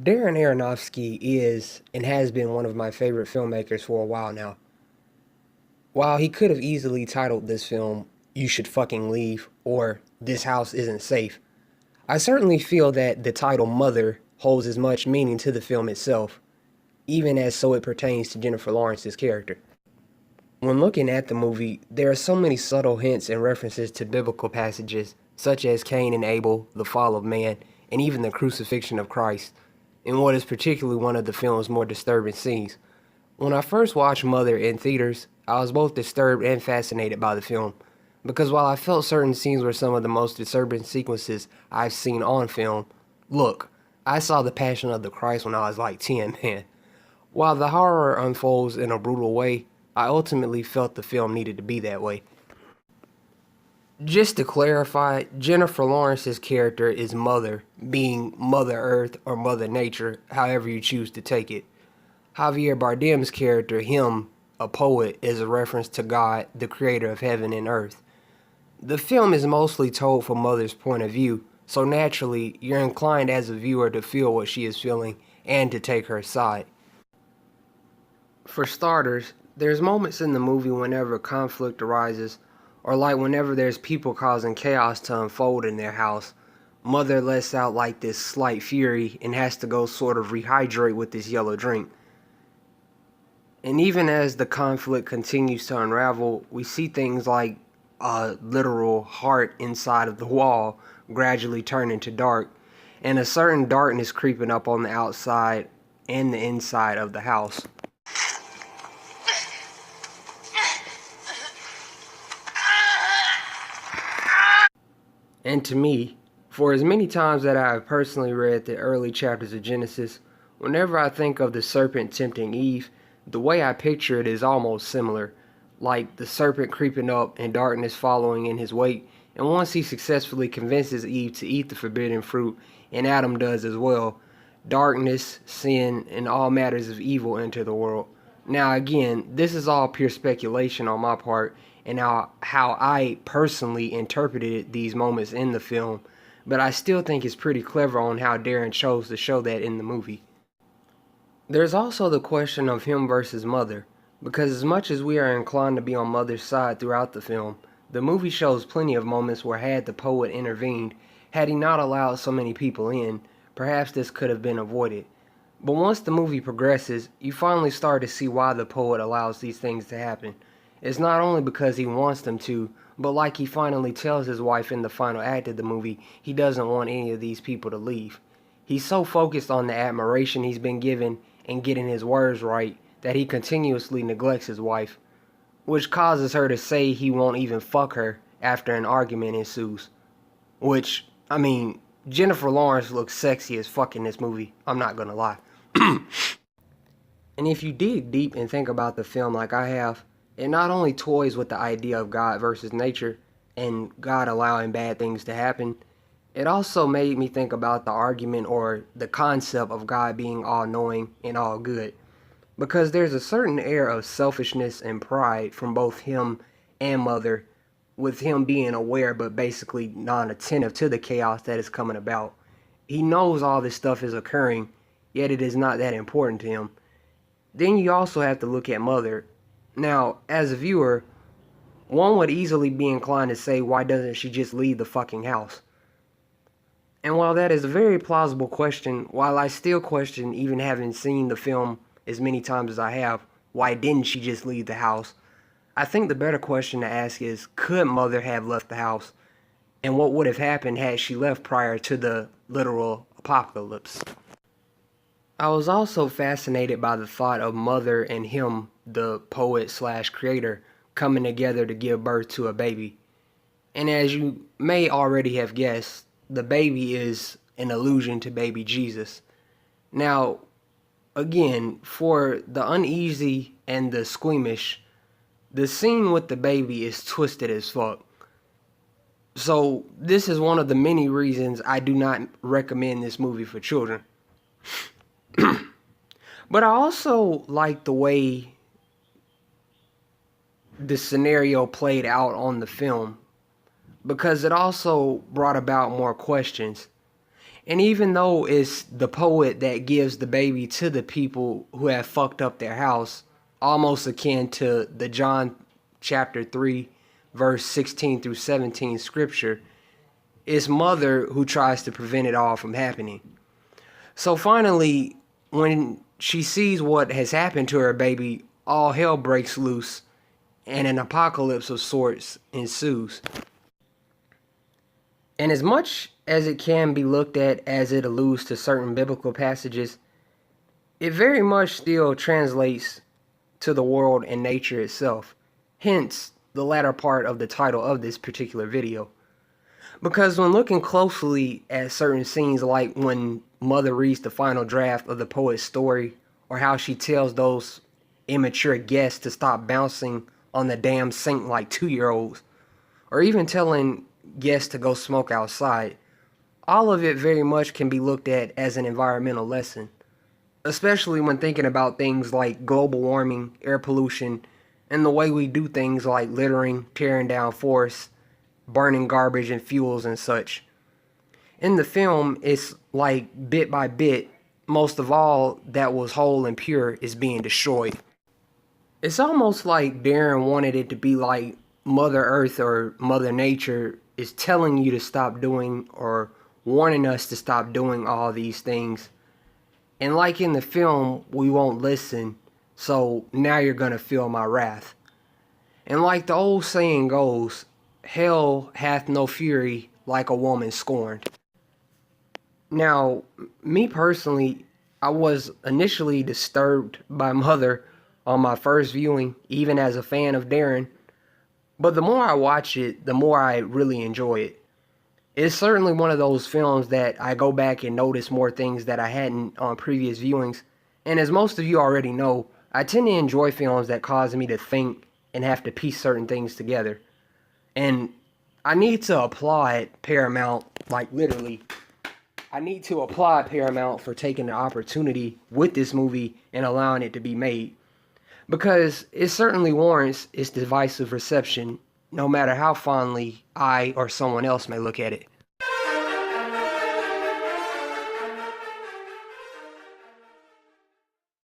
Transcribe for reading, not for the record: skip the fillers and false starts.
Darren Aronofsky is and has been one of my favorite filmmakers for a while now. While he could have easily titled this film, You Should Fucking Leave, or This House Isn't Safe, I certainly feel that the title Mother holds as much meaning to the film itself, even as so it pertains to Jennifer Lawrence's character. When looking at the movie, there are so many subtle hints and references to biblical passages, such as Cain and Abel, the fall of man, and even the crucifixion of Christ, in what is particularly one of the film's more disturbing scenes. When I first watched Mother in theaters, I was both disturbed and fascinated by the film, because while I felt certain scenes were some of the most disturbing sequences I've seen on film, look, I saw The Passion of the Christ when I was like 10, man. While the horror unfolds in a brutal way, I ultimately felt the film needed to be that way. Just to clarify, Jennifer Lawrence's character is Mother, being Mother Earth or Mother Nature, however you choose to take it. Javier Bardem's character, him, a poet, is a reference to God, the creator of heaven and earth. The film is mostly told from Mother's point of view, so naturally, you're inclined as a viewer to feel what she is feeling and to take her side. For starters, there's moments in the movie whenever conflict arises, or like whenever there's people causing chaos to unfold in their house, Mother lets out like this slight fury and has to go sort of rehydrate with this yellow drink. And even as the conflict continues to unravel, we see things like a literal heart inside of the wall gradually turning to dark, and a certain darkness creeping up on the outside and the inside of the house. And to me, for as many times that I have personally read the early chapters of Genesis, whenever I think of the serpent tempting Eve, the way I picture it is almost similar, like the serpent creeping up and darkness following in his wake, and once he successfully convinces Eve to eat the forbidden fruit, and Adam does as well, darkness, sin, and all matters of evil enter the world. Now again, this is all pure speculation on my part, and how I personally interpreted these moments in the film, but I still think it's pretty clever on how Darren chose to show that in the movie. There's also the question of him versus Mother, because as much as we are inclined to be on Mother's side throughout the film, the movie shows plenty of moments where had the poet intervened, had he not allowed so many people in, perhaps this could have been avoided. But once the movie progresses, you finally start to see why the poet allows these things to happen. It's not only because he wants them to, but like he finally tells his wife in the final act of the movie, he doesn't want any of these people to leave. He's so focused on the admiration he's been given and getting his words right that he continuously neglects his wife, which causes her to say he won't even fuck her after an argument ensues. Which, I mean, Jennifer Lawrence looks sexy as fuck in this movie, I'm not gonna lie. And if you dig deep and think about the film like I have, it not only toys with the idea of God versus nature and God allowing bad things to happen, it also made me think about the argument or the concept of God being all-knowing and all-good. Because there's a certain air of selfishness and pride from both him and Mother, with him being aware but basically non-attentive to the chaos that is coming about. He knows all this stuff is occurring, yet it is not that important to him. Then you also have to look at Mother. Now, as a viewer, one would easily be inclined to say, why doesn't she just leave the fucking house? And while that is a very plausible question, while I still question, even having seen the film as many times as I have, why didn't she just leave the house? I think the better question to ask is, could Mother have left the house? And what would have happened had she left prior to the literal apocalypse? I was also fascinated by the thought of Mother and him, the poet slash creator, coming together to give birth to a baby. And as you may already have guessed, the baby is an allusion to baby Jesus. Now, again, for the uneasy and the squeamish, the scene with the baby is twisted as fuck. So, this is one of the many reasons I do not recommend this movie for children. But I also like the way the scenario played out on the film, because it also brought about more questions. And even though it's the poet that gives the baby to the people who have fucked up their house, almost akin to the John chapter 3, verse 16 through 17 scripture, it's mother who tries to prevent it all from happening. So finally, when she sees what has happened to her baby, all hell breaks loose and an apocalypse of sorts ensues. And as much as it can be looked at as it alludes to certain biblical passages, it very much still translates to the world and nature itself. Hence, the latter part of the title of this particular video. Because when looking closely at certain scenes, like when Mother reads the final draft of the poet's story, or how she tells those immature guests to stop bouncing on the damn sink like 2-year-olds, or even telling guests to go smoke outside, all of it very much can be looked at as an environmental lesson, especially when thinking about things like global warming, air pollution, and the way we do things like littering, tearing down forests, burning garbage and fuels and such. In the film, it's like bit by bit, most of all that was whole and pure is being destroyed. It's almost like Darren wanted it to be like Mother Earth or Mother Nature is telling you to stop doing or warning us to stop doing all these things. And like in the film, we won't listen, so now you're gonna feel my wrath. And like the old saying goes, hell hath no fury like a woman scorned. Now, me personally, I was initially disturbed by Mother on my first viewing, even as a fan of Darren. But the more I watch it, the more I really enjoy it. It's certainly one of those films that I go back and notice more things that I hadn't on previous viewings. And as most of you already know, I tend to enjoy films that cause me to think and have to piece certain things together. And I need to applaud Paramount, like literally, I need to applaud Paramount for taking the opportunity with this movie and allowing it to be made. Because it certainly warrants its divisive reception, no matter how fondly I or someone else may look at it.